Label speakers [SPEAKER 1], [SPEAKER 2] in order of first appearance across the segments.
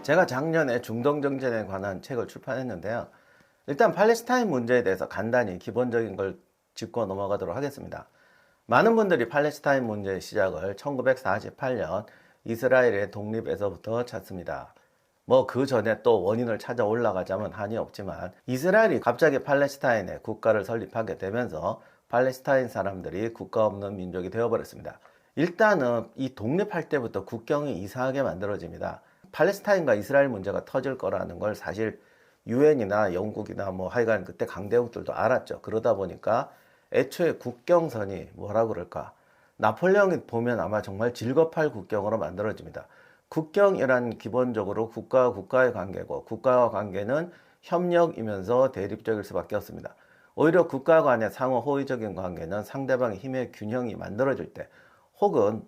[SPEAKER 1] 제가 작년에 중동정전에 관한 책을 출판했는데요. 일단 팔레스타인 문제에 대해서 간단히 기본적인 걸 짚고 넘어가도록 하겠습니다. 많은 분들이 팔레스타인 문제의 시작을 1948년 이스라엘의 독립에서부터 찾습니다. 뭐 그 전에 또 원인을 찾아 올라가자면 한이 없지만 이스라엘이 갑자기 팔레스타인에 국가를 설립하게 되면서 팔레스타인 사람들이 국가 없는 민족이 되어버렸습니다. 일단은 이 독립할 때부터 국경이 이상하게 만들어집니다. 팔레스타인과 이스라엘 문제가 터질 거라는 걸 사실 유엔이나 영국이나 뭐 하여간 그때 강대국들도 알았죠. 그러다 보니까 애초에 국경선이 뭐라 그럴까, 나폴레옹이 보면 아마 정말 질겁할 국경으로 만들어집니다. 국경이란 기본적으로 국가와 국가의 관계고, 국가와 관계는 협력이면서 대립적일 수밖에 없습니다. 오히려 국가 간의 상호 호의적인 관계는 상대방의 힘의 균형이 만들어질 때, 혹은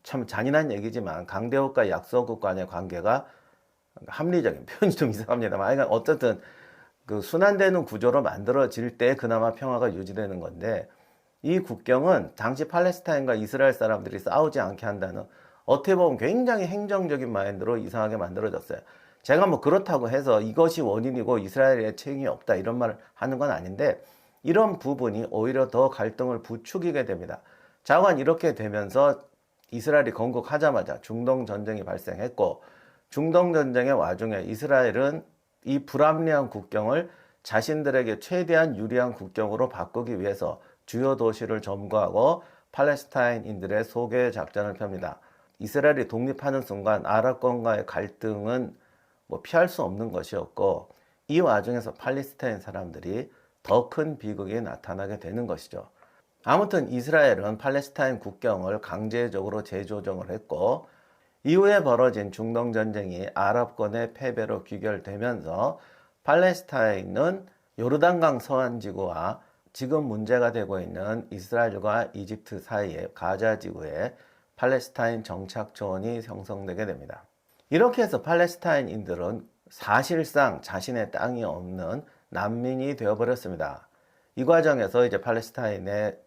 [SPEAKER 1] 참 잔인한 얘기지만 강대국과 약소국 간의 관계가, 합리적인 표현이 좀 이상합니다만, 어쨌든 그 순환되는 구조로 만들어질 때 그나마 평화가 유지되는 건데, 이 국경은 당시 팔레스타인과 이스라엘 사람들이 싸우지 않게 한다는, 어떻게 보면 굉장히 행정적인 마인드로 이상하게 만들어졌어요. 제가 뭐 그렇다고 해서 이것이 원인이고 이스라엘에 책임이 없다 이런 말을 하는 건 아닌데, 이런 부분이 오히려 더 갈등을 부추기게 됩니다. 자관 이렇게 되면서 이스라엘이 건국하자마자 중동 전쟁이 발생했고, 중동 전쟁의 와중에 이스라엘은 이 불합리한 국경을 자신들에게 최대한 유리한 국경으로 바꾸기 위해서 주요 도시를 점거하고 팔레스타인인들의 소개 작전을 펴니다. 이스라엘이 독립하는 순간 아랍권과의 갈등은 뭐 피할 수 없는 것이었고, 이 와중에서 팔레스타인 사람들이 더 큰 비극이 나타나게 되는 것이죠. 아무튼 이스라엘은 팔레스타인 국경을 강제적으로 재조정을 했고, 이후에 벌어진 중동 전쟁이 아랍권의 패배로 귀결되면서 팔레스타인은 요르단강 서안지구와 지금 문제가 되고 있는 이스라엘과 이집트 사이의 가자 지구에 팔레스타인 정착촌이 형성되게 됩니다. 이렇게 해서 팔레스타인인들은 사실상 자신의 땅이 없는 난민이 되어버렸습니다. 이 과정에서 이제 팔레스타인의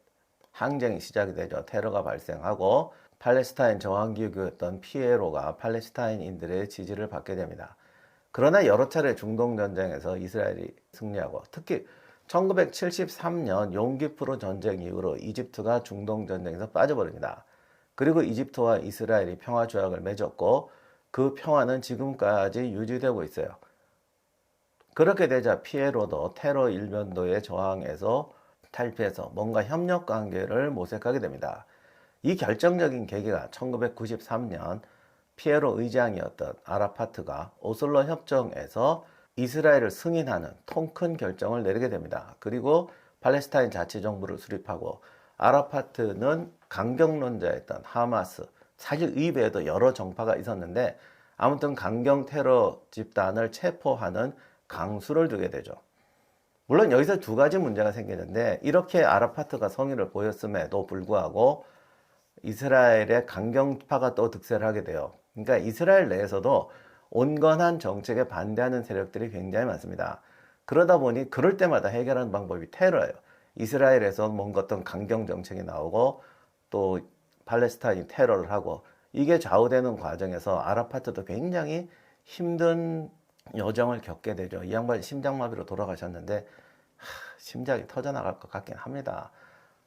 [SPEAKER 1] 항쟁이 시작이 되죠. 테러가 발생하고 팔레스타인 저항기구였던 피에로가 팔레스타인인들의 지지를 받게 됩니다. 그러나 여러 차례 중동전쟁에서 이스라엘이 승리하고, 특히 1973년 용기프로 전쟁 이후로 이집트가 중동전쟁에서 빠져버립니다. 그리고 이집트와 이스라엘이 평화조약을 맺었고, 그 평화는 지금까지 유지되고 있어요. 그렇게 되자 피에로도 테러 일변도의 저항에서 탈피해서 뭔가 협력 관계를 모색하게 됩니다. 이 결정적인 계기가 1993년 피에로 의장이었던 아라파트가 오슬로 협정에서 이스라엘을 승인하는 통 큰 결정을 내리게 됩니다. 그리고 팔레스타인 자치정부를 수립하고, 아라파트는 강경론자였던 하마스, 사실 이외에도 여러 정파가 있었는데 아무튼 강경 테러 집단을 체포하는 강수를 두게 되죠. 물론 여기서 두 가지 문제가 생기는데, 이렇게 아라파트가 성의를 보였음에도 불구하고 이스라엘의 강경파가 또 득세를 하게 돼요. 그러니까 이스라엘 내에서도 온건한 정책에 반대하는 세력들이 굉장히 많습니다. 그러다 보니 그럴 때마다 해결하는 방법이 테러예요. 이스라엘에서 뭔가 어떤 강경 정책이 나오고 또 팔레스타인이 테러를 하고, 이게 좌우되는 과정에서 아라파트도 굉장히 힘든 여정을 겪게 되죠. 이 양반이 심장마비로 돌아가셨는데 심장이 터져나갈 것 같긴 합니다.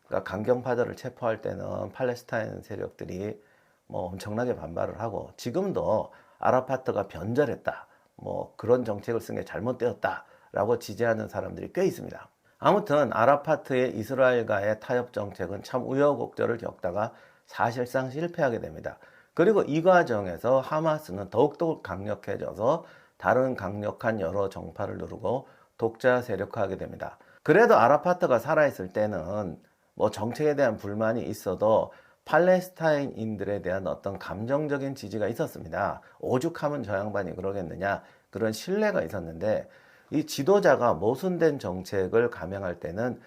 [SPEAKER 1] 그러니까 강경파들을 체포할 때는 팔레스타인 세력들이 뭐 엄청나게 반발을 하고, 지금도 아라파트가 변절했다, 뭐 그런 정책을 쓴 게 잘못되었다 라고 지지하는 사람들이 꽤 있습니다. 아무튼 아라파트의 이스라엘과의 타협 정책은 참 우여곡절을 겪다가 사실상 실패하게 됩니다. 그리고 이 과정에서 하마스는 더욱더 강력해져서 다른 강력한 여러 정파를 누르고 독자 세력화하게 됩니다. 그래도 아라파트가 살아있을 때는 뭐 정책에 대한 불만이 있어도 팔레스타인인들에 대한 어떤 감정적인 지지가 있었습니다. 오죽하면 저 양반이 그러겠느냐, 그런 신뢰가 있었는데, 이 지도자가 모순된 정책을 감행할 때는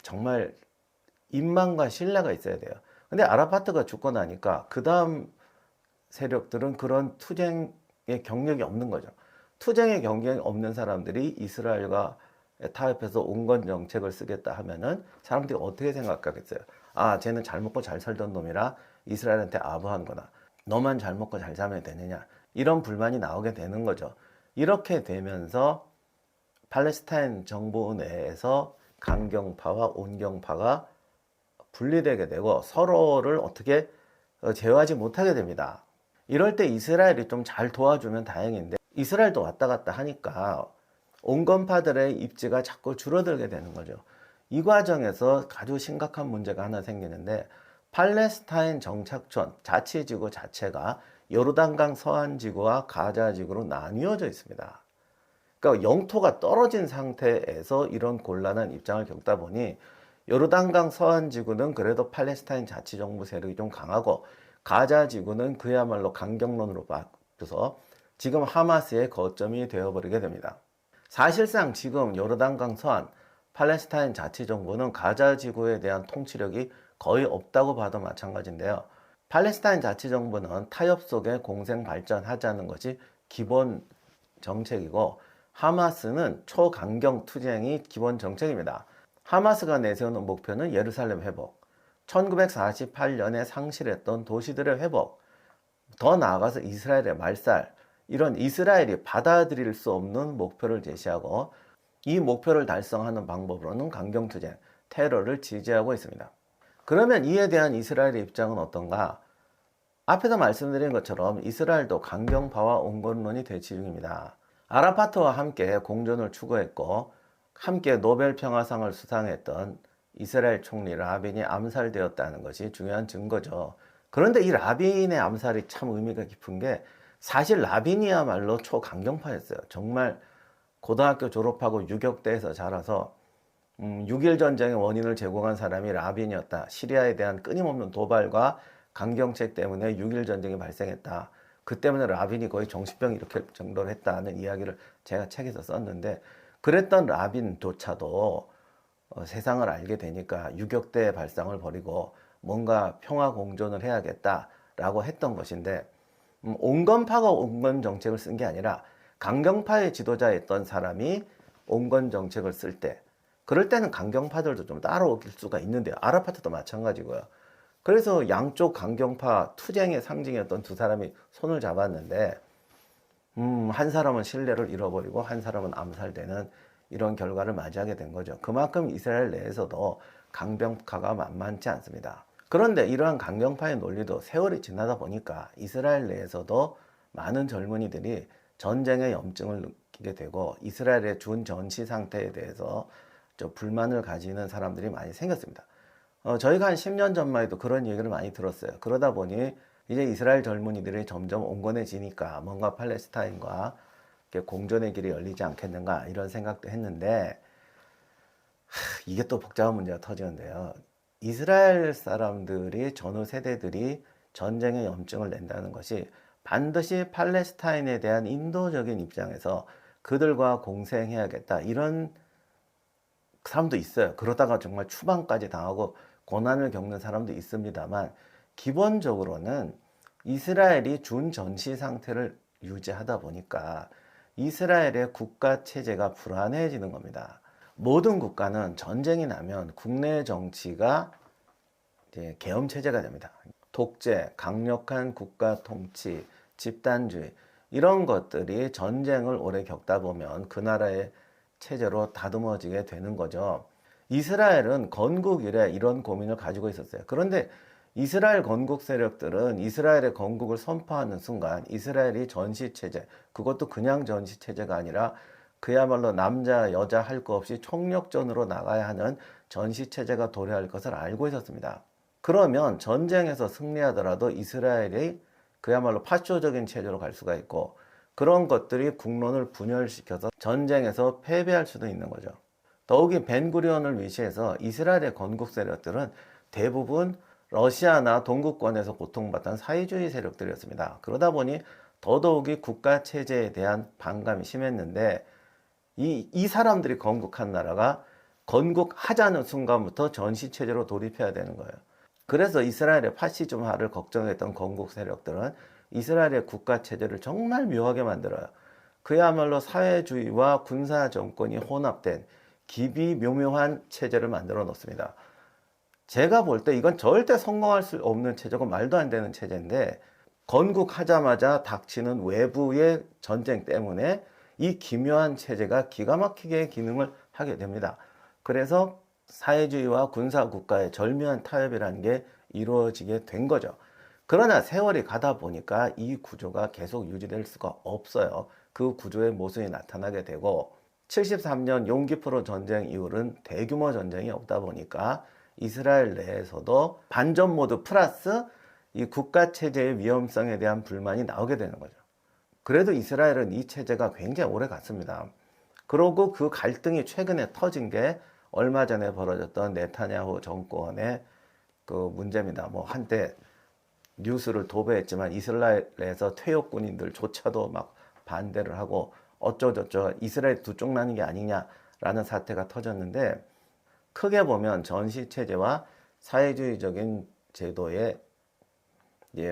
[SPEAKER 1] 정말 인망과 신뢰가 있어야 돼요. 근데 아라파트가 죽고 나니까 그 다음 세력들은 그런 투쟁의 경력이 없는 거죠. 투쟁의 경력이 없는 사람들이 이스라엘과 타협해서 온건 정책을 쓰겠다 하면은 사람들이 어떻게 생각하겠어요? 아, 쟤는 잘 먹고 잘 살던 놈이라 이스라엘한테 아부하는구나. 너만 잘 먹고 잘 살면 되느냐? 이런 불만이 나오게 되는 거죠. 이렇게 되면서 팔레스타인 정부 내에서 강경파와 온경파가 분리되게 되고 서로를 어떻게 제어하지 못하게 됩니다. 이럴 때 이스라엘이 좀 잘 도와주면 다행인데 이스라엘도 왔다 갔다 하니까 온건파들의 입지가 자꾸 줄어들게 되는 거죠. 이 과정에서 아주 심각한 문제가 하나 생기는데 팔레스타인 정착촌 자치지구 자체가 요르단강 서안지구와 가자지구로 나뉘어져 있습니다. 그러니까 영토가 떨어진 상태에서 이런 곤란한 입장을 겪다 보니 요르단강 서안지구는 그래도 팔레스타인 자치정부 세력이 좀 강하고 가자지구는 그야말로 강경론으로 바뀌어서 지금 하마스의 거점이 되어버리게 됩니다. 사실상 지금 요르단강 서안 팔레스타인 자치정부는 가자지구에 대한 통치력이 거의 없다고 봐도 마찬가지인데요. 팔레스타인 자치정부는 타협 속에 공생 발전하자는 것이 기본 정책이고 하마스는 초강경 투쟁이 기본 정책입니다. 하마스가 내세우는 목표는 예루살렘 회복, 1948년에 상실했던 도시들의 회복, 더 나아가서 이스라엘의 말살, 이런 이스라엘이 받아들일 수 없는 목표를 제시하고 이 목표를 달성하는 방법으로는 강경투쟁, 테러를 지지하고 있습니다. 그러면 이에 대한 이스라엘의 입장은 어떤가? 앞에서 말씀드린 것처럼 이스라엘도 강경파와 온건론이 대치 중입니다. 아라파트와 함께 공존을 추구했고 함께 노벨 평화상을 수상했던 이스라엘 총리 라빈이 암살되었다는 것이 중요한 증거죠. 그런데 이 라빈의 암살이 참 의미가 깊은 게 사실 라빈이야말로 초강경파였어요. 정말 고등학교 졸업하고 유격대에서 자라서 6.1 전쟁의 원인을 제공한 사람이 라빈이었다. 시리아에 대한 끊임없는 도발과 강경책 때문에 6.1 전쟁이 발생했다. 그 때문에 라빈이 거의 정신병 일으킬 정도로 했다는 이야기를 제가 책에서 썼는데 그랬던 라빈조차도 세상을 알게 되니까 유격대 발상을 버리고 뭔가 평화 공존을 해야겠다라고 했던 것인데 온건파가 온건 정책을 쓴 게 아니라 강경파의 지도자였던 사람이 온건 정책을 쓸 때 그럴 때는 강경파들도 좀 따라올 수가 있는데요. 아라파트도 마찬가지고요. 그래서 양쪽 강경파 투쟁의 상징이었던 두 사람이 손을 잡았는데 한 사람은 신뢰를 잃어버리고 한 사람은 암살되는 이런 결과를 맞이하게 된 거죠. 그만큼 이스라엘 내에서도 강경파가 만만치 않습니다. 그런데 이러한 강경파의 논리도 세월이 지나다 보니까 이스라엘 내에서도 많은 젊은이들이 전쟁의 염증을 느끼게 되고 이스라엘의 준 전시 상태에 대해서 좀 불만을 가지는 사람들이 많이 생겼습니다. 저희가 한 10년 전만 해도 그런 얘기를 많이 들었어요. 그러다 보니 이제 이스라엘 젊은이들이 점점 온건해지니까 뭔가 팔레스타인과 공존의 길이 열리지 않겠는가 이런 생각도 했는데 이게 또 복잡한 문제가 터지는데요. 이스라엘 사람들이 전후 세대들이 전쟁의 염증을 낸다는 것이 반드시 팔레스타인에 대한 인도적인 입장에서 그들과 공생해야겠다 이런 사람도 있어요. 그러다가 정말 추방까지 당하고 고난을 겪는 사람도 있습니다만 기본적으로는 이스라엘이 준 전시 상태를 유지하다 보니까 이스라엘의 국가 체제가 불안해지는 겁니다. 모든 국가는 전쟁이 나면 국내 정치가 이제 계엄 체제가 됩니다. 독재, 강력한 국가 통치, 집단주의 이런 것들이 전쟁을 오래 겪다 보면 그 나라의 체제로 다듬어지게 되는 거죠. 이스라엘은 건국 이래 이런 고민을 가지고 있었어요. 그런데 이스라엘 건국 세력들은 이스라엘의 건국을 선포하는 순간 이스라엘이 전시체제, 그것도 그냥 전시체제가 아니라 그야말로 남자 여자 할 거 없이 총력전으로 나가야 하는 전시체제가 도래할 것을 알고 있었습니다. 그러면 전쟁에서 승리하더라도 이스라엘이 그야말로 파쇼적인 체제로 갈 수가 있고 그런 것들이 국론을 분열시켜서 전쟁에서 패배할 수도 있는 거죠. 더욱이 벤구리온을 위시해서 이스라엘의 건국 세력들은 대부분 러시아나 동구권에서 고통받던 사회주의 세력들이었습니다. 그러다 보니 더더욱이 국가 체제에 대한 반감이 심했는데 이 사람들이 건국한 나라가 건국하자는 순간부터 전시체제로 돌입해야 되는 거예요. 그래서 이스라엘의 파시즘화를 걱정했던 건국 세력들은 이스라엘의 국가 체제를 정말 묘하게 만들어요. 그야말로 사회주의와 군사 정권이 혼합된 기비묘묘한 체제를 만들어 놓습니다. 제가 볼 때 이건 절대 성공할 수 없는 체제고 말도 안 되는 체제인데 건국하자마자 닥치는 외부의 전쟁 때문에 이 기묘한 체제가 기가 막히게 기능을 하게 됩니다. 그래서 사회주의와 군사국가의 절묘한 타협이라는 게 이루어지게 된 거죠. 그러나 세월이 가다 보니까 이 구조가 계속 유지될 수가 없어요. 그 구조의 모순이 나타나게 되고 73년 용기포로 전쟁 이후로는 대규모 전쟁이 없다 보니까 이스라엘 내에서도 반전 모드 플러스 이 국가 체제의 위험성에 대한 불만이 나오게 되는 거죠. 그래도 이스라엘은 이 체제가 굉장히 오래 갔습니다. 그러고 그 갈등이 최근에 터진 게 얼마 전에 벌어졌던 네타냐후 정권의 그 문제입니다. 뭐 한때 뉴스를 도배했지만 이스라엘에서 퇴역 군인들조차도 막 반대를 하고 어쩌저쩌 이스라엘 두 쪽 나는 게 아니냐라는 사태가 터졌는데, 크게 보면 전시 체제와 사회주의적인 제도의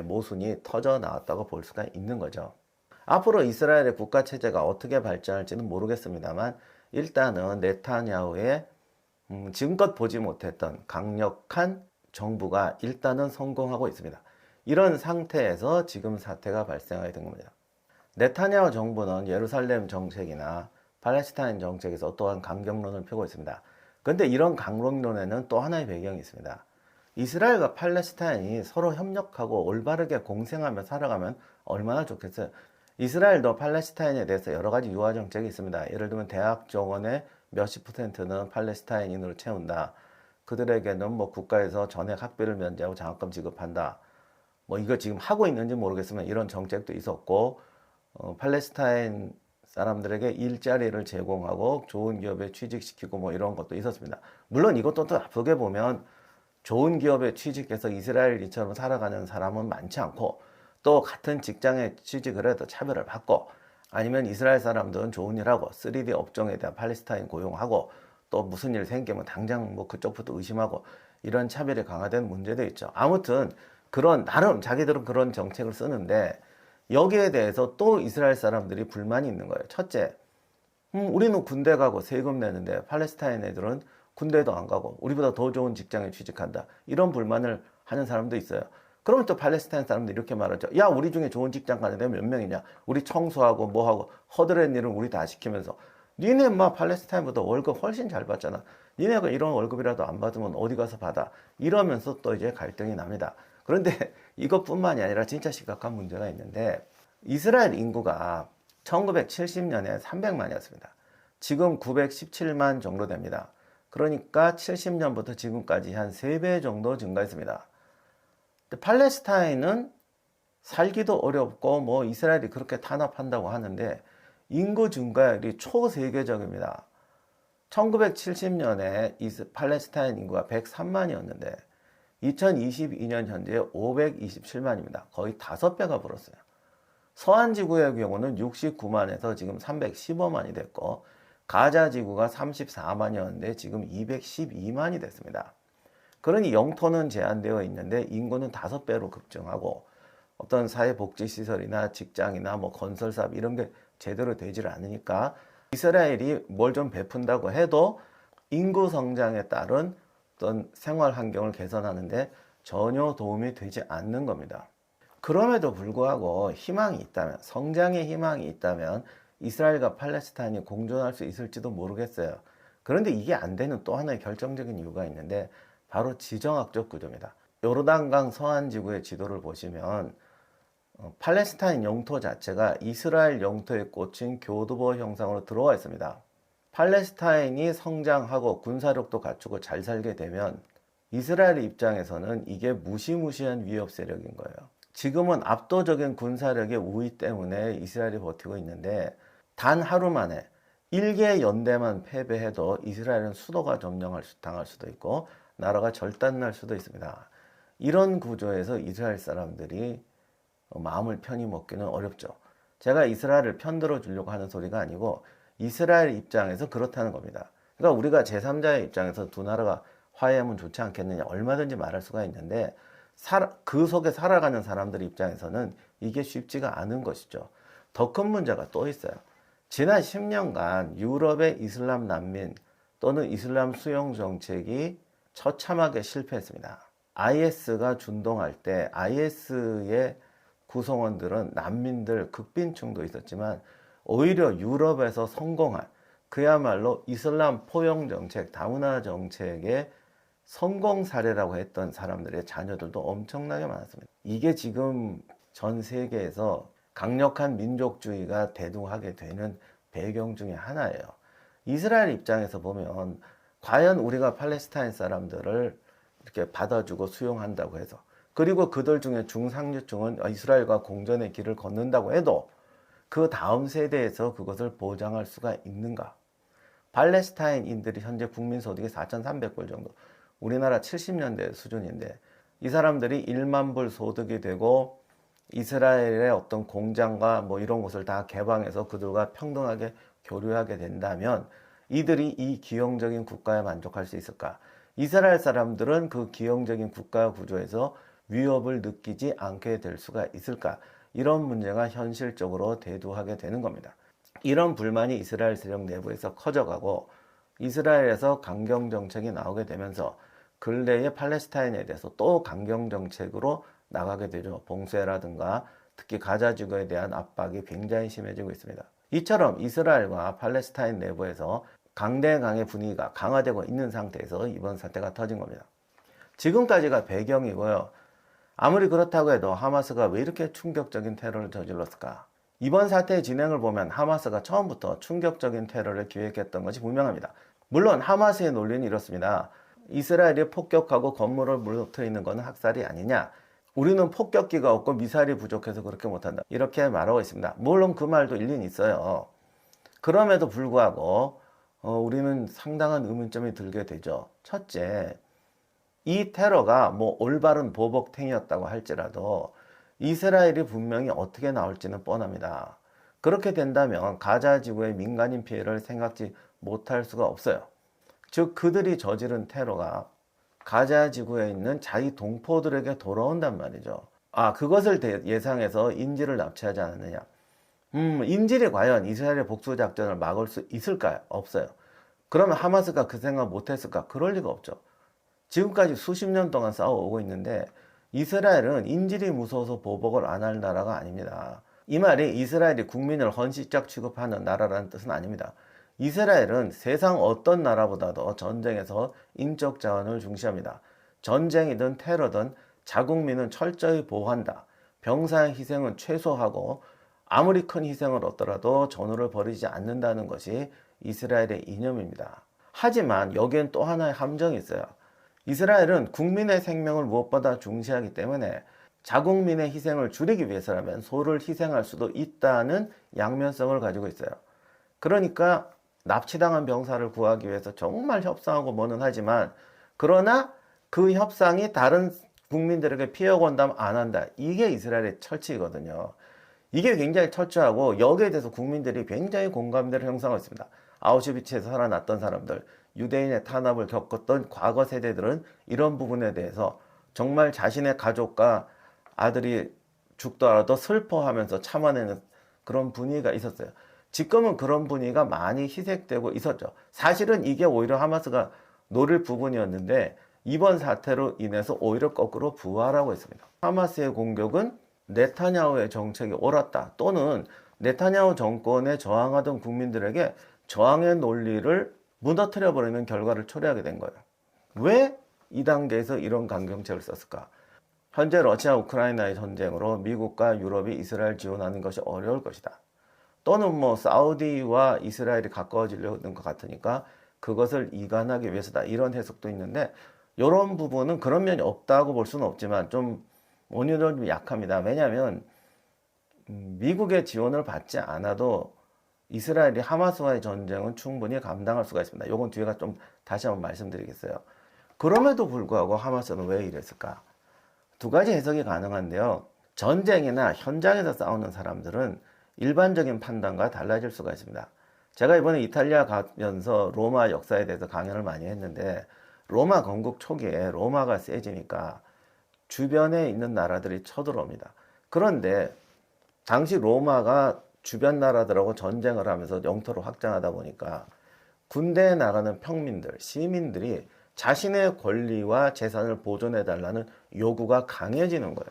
[SPEAKER 1] 모순이 터져 나왔다고 볼 수가 있는 거죠. 앞으로 이스라엘의 국가 체제가 어떻게 발전할지는 모르겠습니다만 일단은 네타냐후의 지금껏 보지 못했던 강력한 정부가 일단은 성공하고 있습니다. 이런 상태에서 지금 사태가 발생하게 된 겁니다. 네타냐후 정부는 예루살렘 정책이나 팔레스타인 정책에서 또한 강경론을 펴고 있습니다. 그런데 이런 강경론에는 또 하나의 배경이 있습니다. 이스라엘과 팔레스타인이 서로 협력하고 올바르게 공생하며 살아가면 얼마나 좋겠어요. 이스라엘도 팔레스타인에 대해서 여러 가지 유화 정책이 있습니다. 예를 들면 대학 정원의 몇십 %는 팔레스타인인으로 채운다. 그들에게는 뭐 국가에서 전액 학비를 면제하고 장학금 지급한다. 뭐 이거 지금 하고 있는지 모르겠지만 이런 정책도 있었고, 팔레스타인 사람들에게 일자리를 제공하고 좋은 기업에 취직시키고 뭐 이런 것도 있었습니다. 물론 이것도 또 나쁘게 보면 좋은 기업에 취직해서 이스라엘이처럼 살아가는 사람은 많지 않고, 또 같은 직장에 취직을 해도 차별을 받고, 아니면 이스라엘 사람들은 좋은 일하고 3D 업종에 대한 팔레스타인 고용하고 또 무슨 일 생기면 당장 뭐 그쪽부터 의심하고 이런 차별이 강화된 문제도 있죠. 아무튼 그런 나름 자기들은 그런 정책을 쓰는데 여기에 대해서 또 이스라엘 사람들이 불만이 있는 거예요. 첫째, 우리는 군대 가고 세금 내는데 팔레스타인 애들은 군대도 안 가고 우리보다 더 좋은 직장에 취직한다. 이런 불만을 하는 사람도 있어요. 그러면 또 팔레스타인 사람들이 이렇게 말하죠. 야, 우리 중에 좋은 직장 가는 데 몇 명이냐? 우리 청소하고 뭐하고 허드렛 일은 우리 다 시키면서 니네 막 팔레스타인보다 월급 훨씬 잘 받잖아. 니네가 이런 월급이라도 안 받으면 어디 가서 받아. 이러면서 또 이제 갈등이 납니다. 그런데 이것뿐만이 아니라 진짜 심각한 문제가 있는데, 이스라엘 인구가 1970년에 300만이었습니다. 지금 917만 정도 됩니다. 그러니까 70년부터 지금까지 한 3배 정도 증가했습니다. 팔레스타인은 살기도 어렵고 뭐 이스라엘이 그렇게 탄압한다고 하는데 인구 증가율이 초세계적입니다. 1970년에 팔레스타인 인구가 103만이었는데 2022년 현재 527만입니다. 거의 5배가 불었어요. 서한지구의 경우는 69만에서 지금 315만이 됐고, 가자 지구가 34만이었는데 지금 212만이 됐습니다. 그러니 영토는 제한되어 있는데 인구는 5배로 급증하고, 어떤 사회복지시설이나 직장이나 뭐 건설사업 이런 게 제대로 되질 않으니까 이스라엘이 뭘 좀 베푼다고 해도 인구 성장에 따른 어떤 생활 환경을 개선하는데 전혀 도움이 되지 않는 겁니다. 그럼에도 불구하고 희망이 있다면, 성장의 희망이 있다면 이스라엘과 팔레스타인이 공존할 수 있을지도 모르겠어요. 그런데 이게 안 되는 또 하나의 결정적인 이유가 있는데 바로 지정학적 구조입니다. 요르단강 서안지구의 지도를 보시면 팔레스타인 영토 자체가 이스라엘 영토에 꽂힌 교두보 형상으로 들어와 있습니다. 팔레스타인이 성장하고 군사력도 갖추고 잘 살게 되면 이스라엘 입장에서는 이게 무시무시한 위협 세력인 거예요. 지금은 압도적인 군사력의 우위 때문에 이스라엘이 버티고 있는데 단 하루 만에 1개 연대만 패배해도 이스라엘은 수도가 점령당할 수도 있고 나라가 절단날 수도 있습니다. 이런 구조에서 이스라엘 사람들이 마음을 편히 먹기는 어렵죠. 제가 이스라엘을 편들어 주려고 하는 소리가 아니고 이스라엘 입장에서 그렇다는 겁니다. 그러니까 우리가 제3자의 입장에서 두 나라가 화해하면 좋지 않겠느냐 얼마든지 말할 수가 있는데 그 속에 살아가는 사람들 입장에서는 이게 쉽지가 않은 것이죠. 더 큰 문제가 또 있어요. 지난 10년간 유럽의 이슬람 난민 또는 이슬람 수용 정책이 처참하게 실패했습니다. IS가 준동할 때 IS의 구성원들은 난민들, 극빈층도 있었지만 오히려 유럽에서 성공한 그야말로 이슬람 포용 정책, 다문화 정책의 성공 사례라고 했던 사람들의 자녀들도 엄청나게 많았습니다. 이게 지금 전 세계에서 강력한 민족주의가 대두하게 되는 배경 중에 하나예요. 이스라엘 입장에서 보면 과연 우리가 팔레스타인 사람들을 이렇게 받아주고 수용한다고 해서, 그리고 그들 중에 중상류층은 이스라엘과 공존의 길을 걷는다고 해도 그 다음 세대에서 그것을 보장할 수가 있는가? 팔레스타인인들이 현재 국민소득이 4,300불 정도, 우리나라 70년대 수준인데 이 사람들이 1만 불 소득이 되고 이스라엘의 어떤 공장과 뭐 이런 곳을 다 개방해서 그들과 평등하게 교류하게 된다면 이들이 이 기형적인 국가에 만족할 수 있을까? 이스라엘 사람들은 그 기형적인 국가 구조에서 위협을 느끼지 않게 될 수가 있을까? 이런 문제가 현실적으로 대두하게 되는 겁니다. 이런 불만이 이스라엘 세력 내부에서 커져가고 이스라엘에서 강경 정책이 나오게 되면서 근래에 팔레스타인에 대해서 또 강경 정책으로 나가게 되죠. 봉쇄라든가 특히 가자 지구에 대한 압박이 굉장히 심해지고 있습니다. 이처럼 이스라엘과 팔레스타인 내부에서 강대강의 분위기가 강화되고 있는 상태에서 이번 사태가 터진 겁니다. 지금까지가 배경이고요. 아무리 그렇다고 해도 하마스가 왜 이렇게 충격적인 테러를 저질렀을까? 이번 사태의 진행을 보면 하마스가 처음부터 충격적인 테러를 기획했던 것이 분명합니다. 물론 하마스의 논리는 이렇습니다. 이스라엘이 폭격하고 건물을 무너뜨리는 것은 학살이 아니냐? 우리는 폭격기가 없고 미사일이 부족해서 그렇게 못한다. 이렇게 말하고 있습니다. 물론 그 말도 일리는 있어요. 그럼에도 불구하고 우리는 상당한 의문점이 들게 되죠. 첫째, 이 테러가 뭐 올바른 보복행위였다고 할지라도 이스라엘이 분명히 어떻게 나올지는 뻔합니다. 그렇게 된다면 가자 지구의 민간인 피해를 생각지 못할 수가 없어요. 즉 그들이 저지른 테러가 가자 지구에 있는 자기 동포들에게 돌아온단 말이죠. 그것을 예상해서 인질을 납치하지 않았느냐. 인질이 과연 이스라엘의 복수 작전을 막을 수 있을까요? 없어요. 그러면 하마스가 그 생각 못했을까? 그럴 리가 없죠. 지금까지 수십 년 동안 싸워오고 있는데 이스라엘은 인질이 무서워서 보복을 안 할 나라가 아닙니다. 이 말이 이스라엘이 국민을 헌시짝 취급하는 나라라는 뜻은 아닙니다. 이스라엘은 세상 어떤 나라보다도 전쟁에서 인적 자원을 중시합니다. 전쟁이든 테러든 자국민은 철저히 보호한다. 병사의 희생은 최소하고 아무리 큰 희생을 얻더라도 전우를 버리지 않는다는 것이 이스라엘의 이념입니다. 하지만 여기엔 또 하나의 함정이 있어요. 이스라엘은 국민의 생명을 무엇보다 중시하기 때문에 자국민의 희생을 줄이기 위해서라면 소를 희생할 수도 있다는 양면성을 가지고 있어요. 그러니까 납치당한 병사를 구하기 위해서 정말 협상하고 뭐는 하지만 그러나 그 협상이 다른 국민들에게 피해가 온다면 안 한다. 이게 이스라엘의 철칙이거든요. 이게 굉장히 철저하고 여기에 대해서 국민들이 굉장히 공감대를 형성하고 있습니다. 아우슈비츠에서 살아났던 사람들, 유대인의 탄압을 겪었던 과거 세대들은 이런 부분에 대해서 정말 자신의 가족과 아들이 죽더라도 슬퍼하면서 참아내는 그런 분위기가 있었어요. 지금은 그런 분위기가 많이 희색되고 있었죠. 사실은 이게 오히려 하마스가 노릴 부분이었는데 이번 사태로 인해서 오히려 거꾸로 부활하고 있습니다. 하마스의 공격은 네타냐후의 정책이 옳았다 또는 네타냐후 정권에 저항하던 국민들에게 저항의 논리를 무너뜨려버리는 결과를 초래하게 된 거예요. 왜 이 단계에서 이런 강경책을 썼을까? 현재 러시아 우크라이나의 전쟁으로 미국과 유럽이 이스라엘 지원하는 것이 어려울 것이다. 또는 뭐 사우디와 이스라엘이 가까워지려는 것 같으니까 그것을 이간하기 위해서다. 이런 해석도 있는데 이런 부분은 그런 면이 없다고 볼 수는 없지만 좀 어느 정도 약합니다. 왜냐하면 미국의 지원을 받지 않아도 이스라엘이 하마스와의 전쟁은 충분히 감당할 수가 있습니다. 이건 뒤에가 좀 다시 한번 말씀드리겠어요. 그럼에도 불구하고 하마스는 왜 이랬을까? 두 가지 해석이 가능한데요. 전쟁이나 현장에서 싸우는 사람들은 일반적인 판단과 달라질 수가 있습니다. 제가 이번에 이탈리아 가면서 로마 역사에 대해서 강연을 많이 했는데 로마 건국 초기에 로마가 세지니까 주변에 있는 나라들이 쳐들어옵니다. 그런데 당시 로마가 주변 나라들하고 전쟁을 하면서 영토를 확장하다 보니까 군대에 나가는 평민들, 시민들이 자신의 권리와 재산을 보존해달라는 요구가 강해지는 거예요.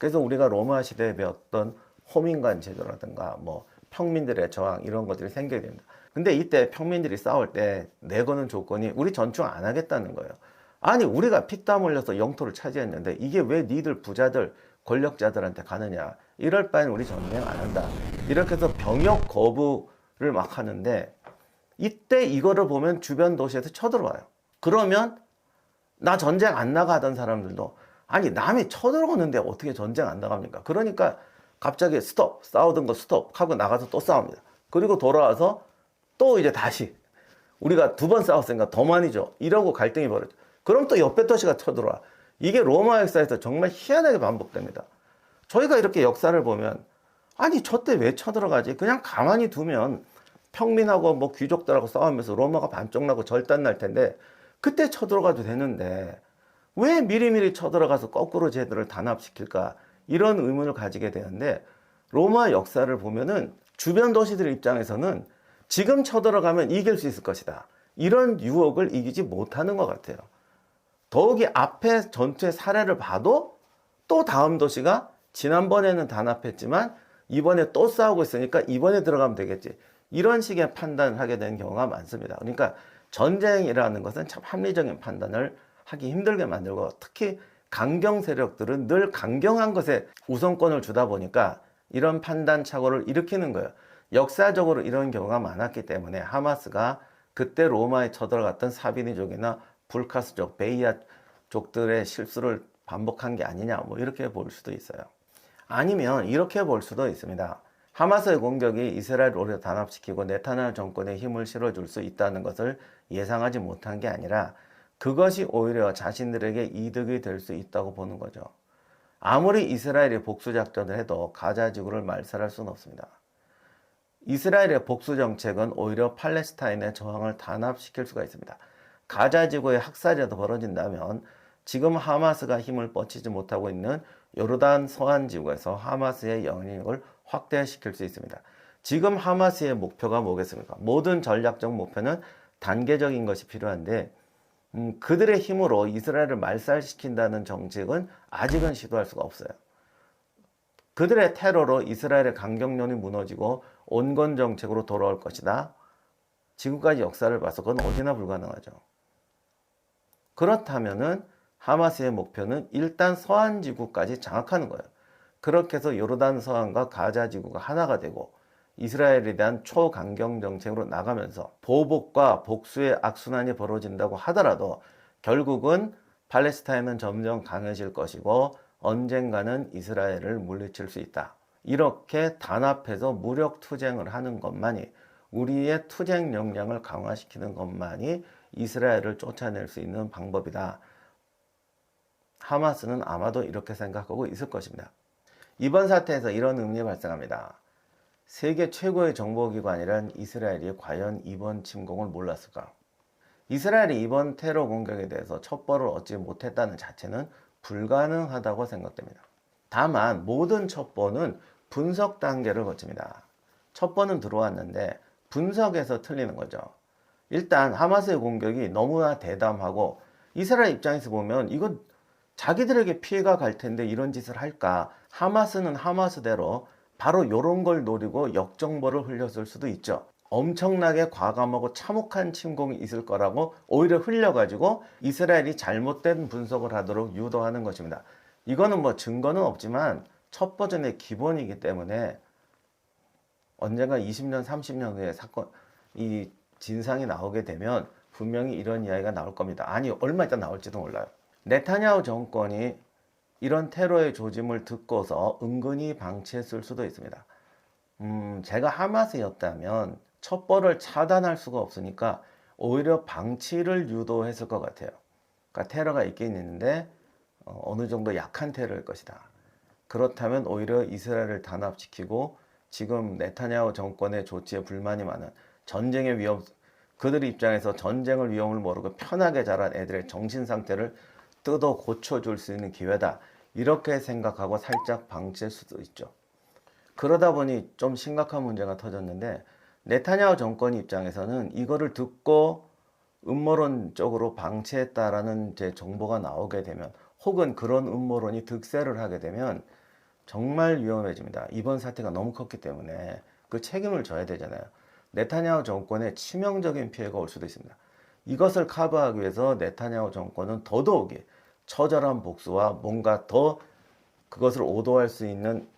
[SPEAKER 1] 그래서 우리가 로마 시대에 배웠던 호민관 제도라든가 뭐 평민들의 저항 이런 것들이 생기게 됩니다. 근데 이때 평민들이 싸울 때 내거는 조건이 우리 전투 안 하겠다는 거예요. 아니 우리가 피땀 흘려서 영토를 차지했는데 이게 왜 니들 부자들 권력자들한테 가느냐, 이럴 바엔 우리 전쟁 안 한다, 이렇게 해서 병역 거부를 막 하는데, 이때 이거를 보면 주변 도시에서 쳐들어와요. 그러면 나 전쟁 안 나가 하던 사람들도 아니 남이 쳐들어오는데 어떻게 전쟁 안 나갑니까? 그러니까 갑자기 스톱, 싸우던 거 스톱 하고 나가서 또 싸웁니다. 그리고 돌아와서 또 이제 다시 우리가 두 번 싸웠으니까 더 많이 줘, 이러고 갈등이 벌어져. 그럼 또 옆에 도시가 쳐들어와. 이게 로마 역사에서 정말 희한하게 반복됩니다. 저희가 이렇게 역사를 보면 아니 저 때 왜 쳐들어가지? 그냥 가만히 두면 평민하고 뭐 귀족들하고 싸우면서 로마가 반쪽 나고 절단 날 텐데 그때 쳐들어가도 되는데 왜 미리미리 쳐들어가서 거꾸로 쟤들을 단합시킬까? 이런 의문을 가지게 되는데, 로마 역사를 보면은 주변 도시들 입장에서는 지금 쳐들어가면 이길 수 있을 것이다, 이런 유혹을 이기지 못하는 것 같아요. 더욱이 앞에 전투의 사례를 봐도 또 다음 도시가 지난번에는 단합했지만 이번에 또 싸우고 있으니까 이번에 들어가면 되겠지, 이런 식의 판단을 하게 되는 경우가 많습니다. 그러니까 전쟁이라는 것은 참 합리적인 판단을 하기 힘들게 만들고, 특히 강경 세력들은 늘 강경한 것에 우선권을 주다 보니까 이런 판단 착오를 일으키는 거예요. 역사적으로 이런 경우가 많았기 때문에 하마스가 그때 로마에 쳐들어갔던 사비니족이나 불카스족, 베이아족들의 실수를 반복한 게 아니냐, 뭐 이렇게 볼 수도 있어요. 아니면 이렇게 볼 수도 있습니다. 하마스의 공격이 이스라엘을 오히려 단합시키고 네타냐후 정권에 힘을 실어줄 수 있다는 것을 예상하지 못한 게 아니라 그것이 오히려 자신들에게 이득이 될 수 있다고 보는 거죠. 아무리 이스라엘이 복수작전을 해도 가자 지구를 말살할 수는 없습니다. 이스라엘의 복수 정책은 오히려 팔레스타인의 저항을 단합시킬 수가 있습니다. 가자 지구의 학살이라도 벌어진다면 지금 하마스가 힘을 뻗치지 못하고 있는 요르단 서안 지구에서 하마스의 영향력을 확대시킬 수 있습니다. 지금 하마스의 목표가 뭐겠습니까? 모든 전략적 목표는 단계적인 것이 필요한데 그들의 힘으로 이스라엘을 말살시킨다는 정책은 아직은 시도할 수가 없어요. 그들의 테러로 이스라엘의 강경론이 무너지고 온건 정책으로 돌아올 것이다. 지금까지 역사를 봐서 그건 어디나 불가능하죠. 그렇다면은 하마스의 목표는 일단 서안 지구까지 장악하는 거예요. 그렇게 해서 요르단 서안과 가자 지구가 하나가 되고 이스라엘에 대한 초강경 정책으로 나가면서 보복과 복수의 악순환이 벌어진다고 하더라도 결국은 팔레스타인은 점점 강해질 것이고 언젠가는 이스라엘을 물리칠 수 있다. 이렇게 단합해서 무력 투쟁을 하는 것만이, 우리의 투쟁 역량을 강화시키는 것만이 이스라엘을 쫓아낼 수 있는 방법이다. 하마스는 아마도 이렇게 생각하고 있을 것입니다. 이번 사태에서 이런 의문이 발생합니다. 세계 최고의 정보기관이란 이스라엘이 과연 이번 침공을 몰랐을까? 이스라엘이 이번 테러 공격에 대해서 첩보를 얻지 못했다는 자체는 불가능하다고 생각됩니다. 다만 모든 첩보는 분석 단계를 거칩니다. 첩보는 들어왔는데 분석에서 틀리는 거죠. 일단 하마스의 공격이 너무나 대담하고 이스라엘 입장에서 보면 이건 자기들에게 피해가 갈 텐데 이런 짓을 할까? 하마스는 하마스대로 바로 이런 걸 노리고 역정보를 흘렸을 수도 있죠. 엄청나게 과감하고 참혹한 침공이 있을 거라고 오히려 흘려가지고 이스라엘이 잘못된 분석을 하도록 유도하는 것입니다. 이거는 뭐 증거는 없지만 첫 버전의 기본이기 때문에 언젠가 20년, 30년 후에 이 진상이 나오게 되면 분명히 이런 이야기가 나올 겁니다. 아니, 얼마 있다 나올지도 몰라요. 네타냐후 정권이 이런 테러의 조짐을 듣고서 은근히 방치했을 수도 있습니다. 제가 하마스였다면 첩보를 차단할 수가 없으니까 오히려 방치를 유도했을 것 같아요. 그러니까 테러가 있긴 있는데 어느 정도 약한 테러일 것이다. 그렇다면 오히려 이스라엘을 단합시키고 지금 네타냐후 정권의 조치에 불만이 많은, 전쟁의 위험, 그들 입장에서 전쟁을 위험을 모르고 편하게 자란 애들의 정신 상태를 뜯어 고쳐줄 수 있는 기회다. 이렇게 생각하고 살짝 방치할 수도 있죠. 그러다 보니 좀 심각한 문제가 터졌는데, 네타냐후 정권 입장에서는 이거를 듣고 음모론적으로 방치했다라는 제 정보가 나오게 되면, 혹은 그런 음모론이 득세를 하게 되면 정말 위험해집니다. 이번 사태가 너무 컸기 때문에 그 책임을 져야 되잖아요. 네타냐후 정권에 치명적인 피해가 올 수도 있습니다. 이것을 커버하기 위해서 네타냐후 정권은 더더욱이 처절한 복수와 뭔가 더 그것을 오도할 수 있는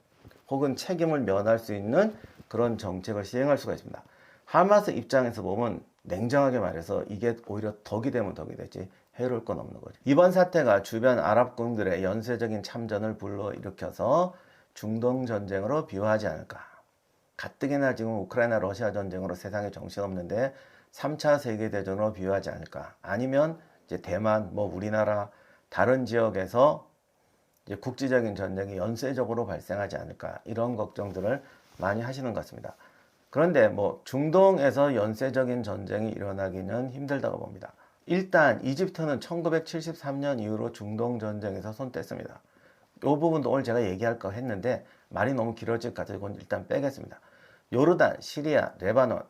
[SPEAKER 1] 혹은 책임을 면할 수 있는 그런 정책을 시행할 수가 있습니다. 하마스 입장에서 보면 냉정하게 말해서 이게 오히려 덕이 되면 덕이 되지 해로울 건 없는 거죠. 이번 사태가 주변 아랍군들의 연쇄적인 참전을 불러일으켜서 중동 전쟁으로 비유하지 않을까. 가뜩이나 지금 우크라이나 러시아 전쟁으로 세상에 정신없는데 3차 세계대전으로 비유하지 않을까. 아니면 이제 대만, 뭐 우리나라 다른 지역에서 이제 국지적인 전쟁이 연쇄적으로 발생하지 않을까. 이런 걱정들을 많이 하시는 것 같습니다. 그런데 뭐 중동에서 연쇄적인 전쟁이 일어나기는 힘들다고 봅니다. 일단 이집트는 1973년 이후로 중동 전쟁에서 손 뗐습니다. 이 부분도 오늘 제가 얘기할 거 했는데 말이 너무 길어질 것 같아서 일단 빼겠습니다. 요르단, 시리아, 레바논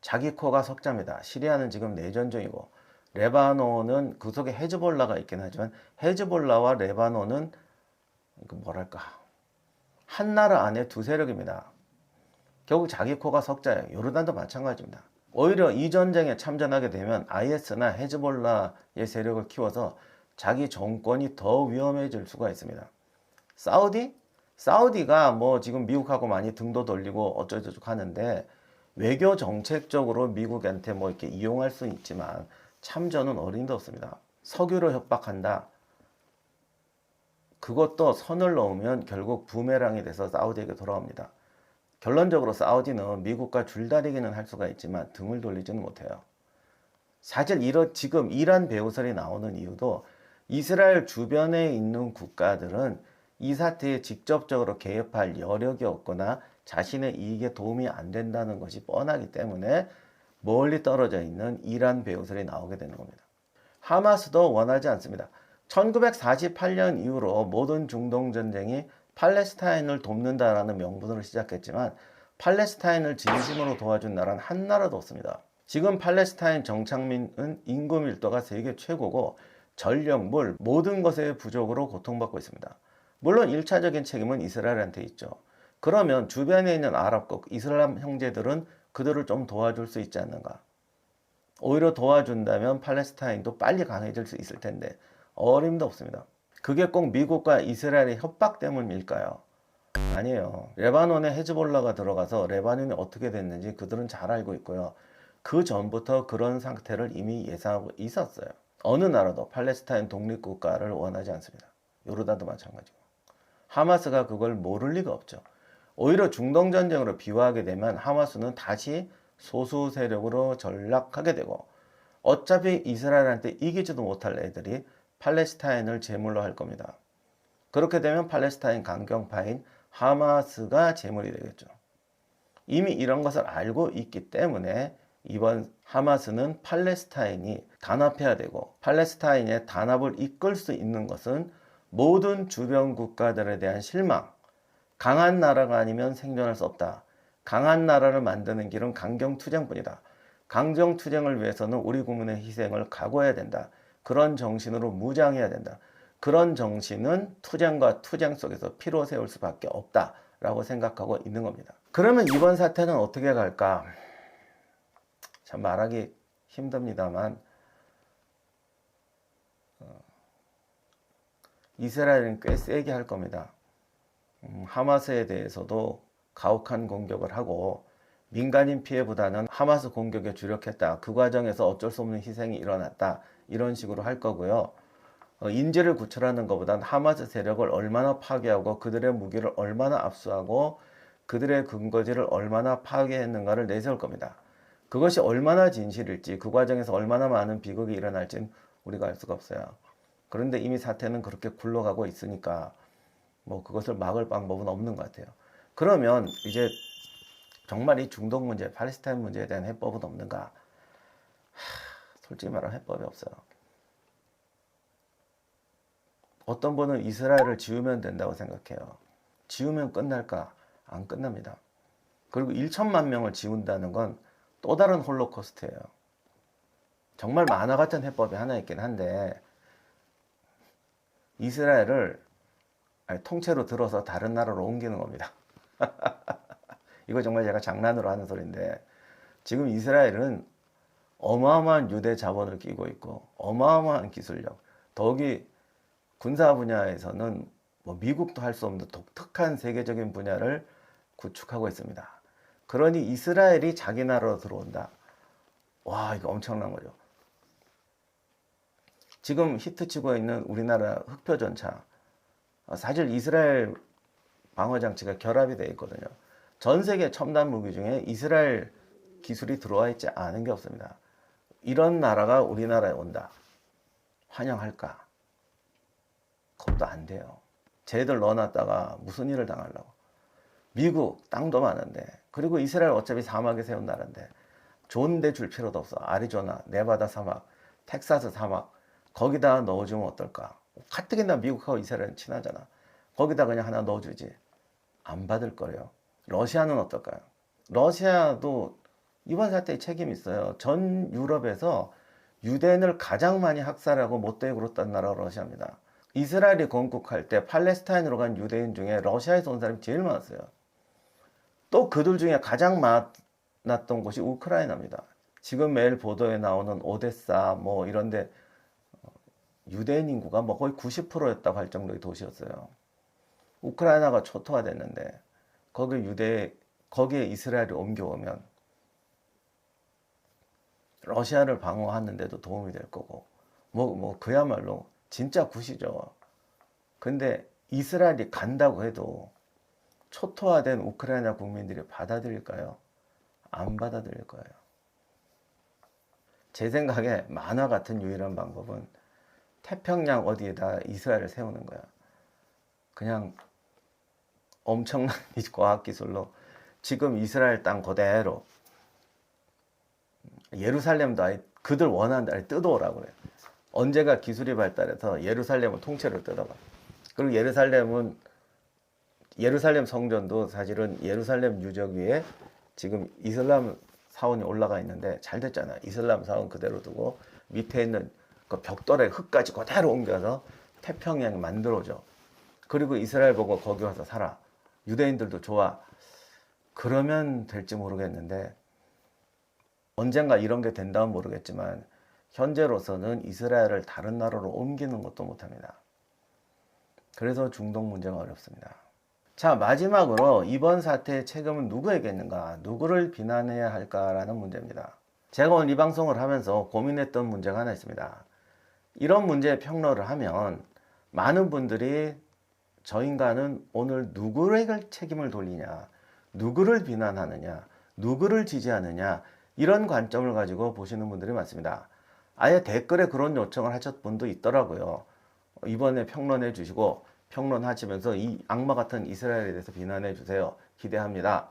[SPEAKER 1] 자기 코가 석자입니다. 시리아는 지금 내전 중이고 레바논은 그 속에 헤즈볼라가 있긴 하지만 헤즈볼라와 레바논은 뭐랄까 한 나라 안에 두 세력입니다. 결국 자기 코가 석자예요. 요르단도 마찬가지입니다. 오히려 이 전쟁에 참전하게 되면 IS나 헤즈볼라의 세력을 키워서 자기 정권이 더 위험해질 수가 있습니다. 사우디? 사우디가 뭐 지금 미국하고 많이 등도 돌리고 어쩌고저쩌고 하는데 외교 정책적으로 미국한테 뭐 이렇게 이용할 수는 있지만 참전은 어림도 없습니다. 석유로 협박한다. 그것도 선을 넘으면 결국 부메랑이 돼서 사우디에게 돌아옵니다. 결론적으로 사우디는 미국과 줄다리기는 할 수가 있지만 등을 돌리지는 못해요. 사실 지금 이란 배후설이 나오는 이유도 이스라엘 주변에 있는 국가들은 이 사태에 직접적으로 개입할 여력이 없거나 자신의 이익에 도움이 안 된다는 것이 뻔하기 때문에 멀리 떨어져 있는 이란 배후설이 나오게 되는 겁니다. 하마스도 원하지 않습니다. 1948년 이후로 모든 중동 전쟁이 팔레스타인을 돕는다라는 명분으로 시작했지만 팔레스타인을 진심으로 도와준 나라는 한 나라도 없습니다. 지금 팔레스타인 정착민은 인구 밀도가 세계 최고고 전력, 물, 모든 것의 부족으로 고통받고 있습니다. 물론 1차적인 책임은 이스라엘한테 있죠. 그러면 주변에 있는 아랍국, 이슬람 형제들은 그들을 좀 도와줄 수 있지 않는가? 오히려 도와준다면 팔레스타인도 빨리 강해질 수 있을 텐데 어림도 없습니다. 그게 꼭 미국과 이스라엘의 협박 때문일까요? 아니에요. 레바논에 헤즈볼라가 들어가서 레바논이 어떻게 됐는지 그들은 잘 알고 있고요. 그 전부터 그런 상태를 이미 예상하고 있었어요. 어느 나라도 팔레스타인 독립국가를 원하지 않습니다. 요르단도 마찬가지고. 하마스가 그걸 모를 리가 없죠. 오히려 중동전쟁으로 비유하게 되면 하마스는 다시 소수 세력으로 전락하게 되고 어차피 이스라엘한테 이기지도 못할 애들이 팔레스타인을 제물로 할 겁니다. 그렇게 되면 팔레스타인 강경파인 하마스가 제물이 되겠죠. 이미 이런 것을 알고 있기 때문에 이번 하마스는 팔레스타인이 단합해야 되고 팔레스타인의 단합을 이끌 수 있는 것은 모든 주변 국가들에 대한 실망, 강한 나라가 아니면 생존할 수 없다. 강한 나라를 만드는 길은 강경투쟁뿐이다. 강경투쟁을 위해서는 우리 국민의 희생을 각오해야 된다. 그런 정신으로 무장해야 된다. 그런 정신은 투쟁과 투쟁 속에서 피로 세울 수밖에 없다라고 생각하고 있는 겁니다. 그러면 이번 사태는 어떻게 갈까? 참 말하기 힘듭니다만 이스라엘은 꽤 세게 할 겁니다. 하마스에 대해서도 가혹한 공격을 하고 민간인 피해보다는 하마스 공격에 주력했다. 그 과정에서 어쩔 수 없는 희생이 일어났다. 이런 식으로 할 거고요. 인질을 구출하는 것보단 하마스 세력을 얼마나 파괴하고 그들의 무기를 얼마나 압수하고 그들의 근거지를 얼마나 파괴했는가를 내세울 겁니다. 그것이 얼마나 진실일지 그 과정에서 얼마나 많은 비극이 일어날지는 우리가 알 수가 없어요. 그런데 이미 사태는 그렇게 굴러가고 있으니까 뭐 그것을 막을 방법은 없는 것 같아요. 그러면 이제 정말 이 중동 문제, 팔레스타인 문제에 대한 해법은 없는가? 솔직히 말하면 해법이 없어요. 어떤 분은 이스라엘을 지우면 된다고 생각해요. 지우면 끝날까? 안 끝납니다. 그리고 1천만 명을 지운다는 건 또 다른 홀로코스트예요. 정말 만화 같은 해법이 하나 있긴 한데 이스라엘을 아니, 통째로 들어서 다른 나라로 옮기는 겁니다. 이거 정말 제가 장난으로 하는 소리인데, 지금 이스라엘은 어마어마한 유대 자본을 끼고 있고 어마어마한 기술력, 더욱이 군사 분야에서는 뭐 미국도 할 수 없는 독특한 세계적인 분야를 구축하고 있습니다. 그러니 이스라엘이 자기 나라로 들어온다. 와, 이거 엄청난 거죠. 지금 히트치고 있는 우리나라 흑표전차, 사실 이스라엘 방어장치가 결합이 되어 있거든요. 전 세계 첨단 무기 중에 이스라엘 기술이 들어와 있지 않은 게 없습니다. 이런 나라가 우리나라에 온다. 환영할까? 그것도 안 돼요. 쟤들 넣어놨다가 무슨 일을 당하려고. 미국 땅도 많은데, 그리고 이스라엘 어차피 사막에 세운 나라인데 좋은 데 줄 필요도 없어. 아리조나, 네바다 사막, 텍사스 사막, 거기다 넣어주면 어떨까? 가뜩이나 미국하고 이스라엘은 친하잖아. 거기다 그냥 하나 넣어주지. 안 받을 거예요. 러시아는 어떨까요? 러시아도 이번 사태에 책임이 있어요. 전 유럽에서 유대인을 가장 많이 학살하고 못되게 굴었던 나라가 러시아입니다. 이스라엘이 건국할 때 팔레스타인으로 간 유대인 중에 러시아에서 온 사람이 제일 많았어요. 또 그들 중에 가장 많았던 곳이 우크라이나입니다. 지금 매일 보도에 나오는 오데사 뭐 이런데 유대인 인구가 뭐 거의 90%였다고 할 정도의 도시였어요. 우크라이나가 초토화됐는데 거기에 이스라엘이 옮겨오면 러시아를 방어하는데도 도움이 될 거고 그야말로 진짜 굿이죠. 근데 이스라엘이 간다고 해도 초토화된 우크라이나 국민들이 받아들일까요? 안 받아들일 거예요. 제 생각에 만화 같은 유일한 방법은 태평양 어디에다 이스라엘을 세우는 거야. 그냥 엄청난 과학기술로 지금 이스라엘 땅 그대로 예루살렘도 아예 그들 원하는 데를 뜯어오라고 그래요. 언제가 기술이 발달해서 예루살렘을 통째로 뜯어가. 그리고 예루살렘 성전도 사실은 예루살렘 유적 위에 지금 이슬람 사원이 올라가 있는데 잘 됐잖아. 이슬람 사원 그대로 두고 밑에 있는 그 벽돌에 흙까지 그대로 옮겨서 태평양 만들어줘. 그리고 이스라엘 보고 거기 와서 살아. 유대인들도 좋아. 그러면 될지 모르겠는데 언젠가 이런 게 된다면 모르겠지만 현재로서는 이스라엘을 다른 나라로 옮기는 것도 못합니다. 그래서 중동 문제가 어렵습니다. 자, 마지막으로 이번 사태의 책임은 누구에게 있는가? 누구를 비난해야 할까라는 문제입니다. 제가 오늘 이 방송을 하면서 고민했던 문제가 하나 있습니다. 이런 문제에 평론을 하면 많은 분들이 저 인간은 오늘 누구에게 책임을 돌리냐, 누구를 비난하느냐, 누구를 지지하느냐 이런 관점을 가지고 보시는 분들이 많습니다. 아예 댓글에 그런 요청을 하셨던 분도 있더라고요. 이번에 평론해 주시고 평론하시면서 이 악마 같은 이스라엘에 대해서 비난해 주세요. 기대합니다.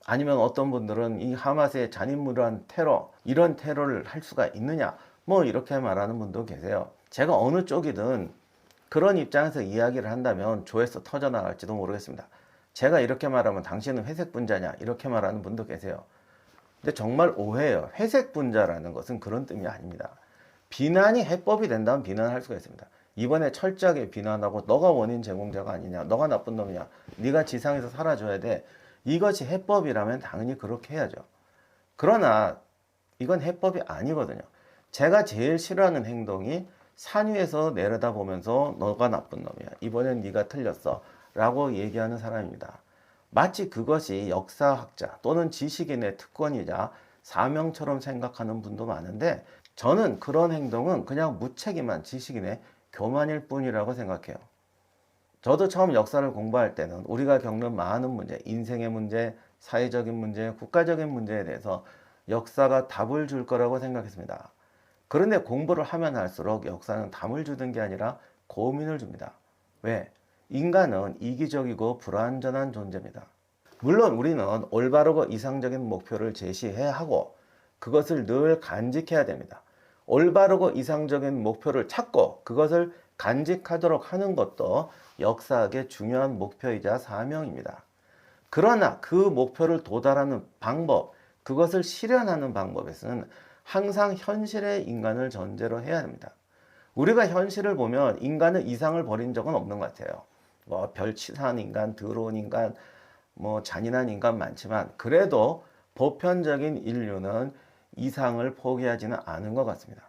[SPEAKER 1] 아니면 어떤 분들은 이 하마스의 잔인무도한 테러, 이런 테러를 할 수가 있느냐 뭐 이렇게 말하는 분도 계세요. 제가 어느 쪽이든 그런 입장에서 이야기를 한다면 조회수 터져나갈지도 모르겠습니다. 제가 이렇게 말하면 당신은 회색 분자냐 이렇게 말하는 분도 계세요. 근데 정말 오해예요. 회색 분자라는 것은 그런 뜻이 아닙니다. 비난이 해법이 된다면 비난할 수가 있습니다. 이번에 철저하게 비난하고 너가 원인 제공자가 아니냐, 너가 나쁜 놈이냐, 네가 지상에서 사라져야 돼. 이것이 해법이라면 당연히 그렇게 해야죠. 그러나 이건 해법이 아니거든요. 제가 제일 싫어하는 행동이 산 위에서 내려다보면서 너가 나쁜 놈이야, 이번엔 네가 틀렸어 라고 얘기하는 사람입니다. 마치 그것이 역사학자 또는 지식인의 특권이자 사명처럼 생각하는 분도 많은데 저는 그런 행동은 그냥 무책임한 지식인의 교만일 뿐이라고 생각해요. 저도 처음 역사를 공부할 때는 우리가 겪는 많은 문제, 인생의 문제, 사회적인 문제, 국가적인 문제에 대해서 역사가 답을 줄 거라고 생각했습니다. 그런데 공부를 하면 할수록 역사는 답을 주는 게 아니라 고민을 줍니다. 왜? 인간은 이기적이고 불완전한 존재입니다. 물론 우리는 올바르고 이상적인 목표를 제시해야 하고 그것을 늘 간직해야 됩니다. 올바르고 이상적인 목표를 찾고 그것을 간직하도록 하는 것도 역사학의 중요한 목표이자 사명입니다. 그러나 그 목표를 도달하는 방법, 그것을 실현하는 방법에서는 항상 현실의 인간을 전제로 해야 합니다. 우리가 현실을 보면 인간은 이상을 벌인 적은 없는 것 같아요. 뭐 별치사한 인간, 더러운 인간, 뭐 잔인한 인간 많지만 그래도 보편적인 인류는 이상을 포기하지는 않은 것 같습니다.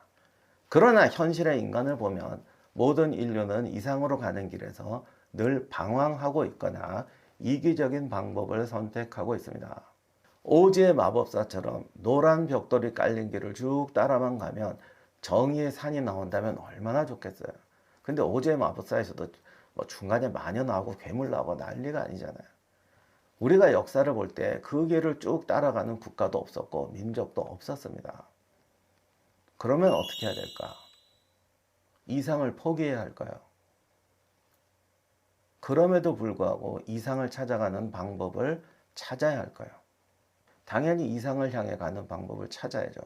[SPEAKER 1] 그러나 현실의 인간을 보면 모든 인류는 이상으로 가는 길에서 늘 방황하고 있거나 이기적인 방법을 선택하고 있습니다. 오즈의 마법사처럼 노란 벽돌이 깔린 길을 쭉 따라만 가면 정의의 산이 나온다면 얼마나 좋겠어요. 근데 오즈의 마법사에서도 뭐 중간에 마녀 나오고 괴물 나오고 난리가 아니잖아요. 우리가 역사를 볼 때 그 길을 쭉 따라가는 국가도 없었고 민족도 없었습니다. 그러면 어떻게 해야 될까? 이상을 포기해야 할까요? 그럼에도 불구하고 이상을 찾아가는 방법을 찾아야 할까요? 당연히 이상을 향해 가는 방법을 찾아야죠.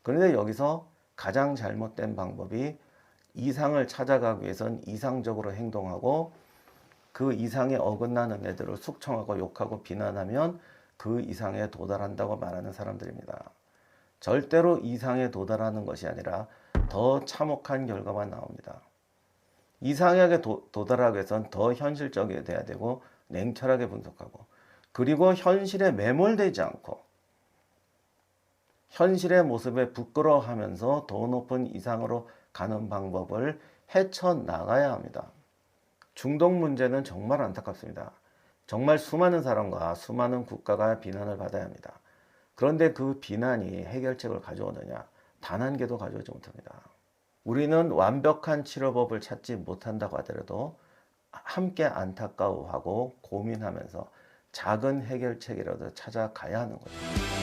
[SPEAKER 1] 그런데 여기서 가장 잘못된 방법이 이상을 찾아가기 위해선 이상적으로 행동하고 그 이상에 어긋나는 애들을 숙청하고 욕하고 비난하면 그 이상에 도달한다고 말하는 사람들입니다. 절대로 이상에 도달하는 것이 아니라 더 참혹한 결과만 나옵니다. 이상에 도달하기 위해선 더 현실적이 돼야 되고 냉철하게 분석하고 그리고 현실에 매몰되지 않고 현실의 모습에 부끄러워하면서 더 높은 이상으로 가는 방법을 헤쳐나가야 합니다. 중동 문제는 정말 안타깝습니다. 정말 수많은 사람과 수많은 국가가 비난을 받아야 합니다. 그런데 그 비난이 해결책을 가져오느냐? 단 한 개도 가져오지 못합니다. 우리는 완벽한 치료법을 찾지 못한다고 하더라도 함께 안타까워하고 고민하면서 작은 해결책이라도 찾아가야 하는 거죠.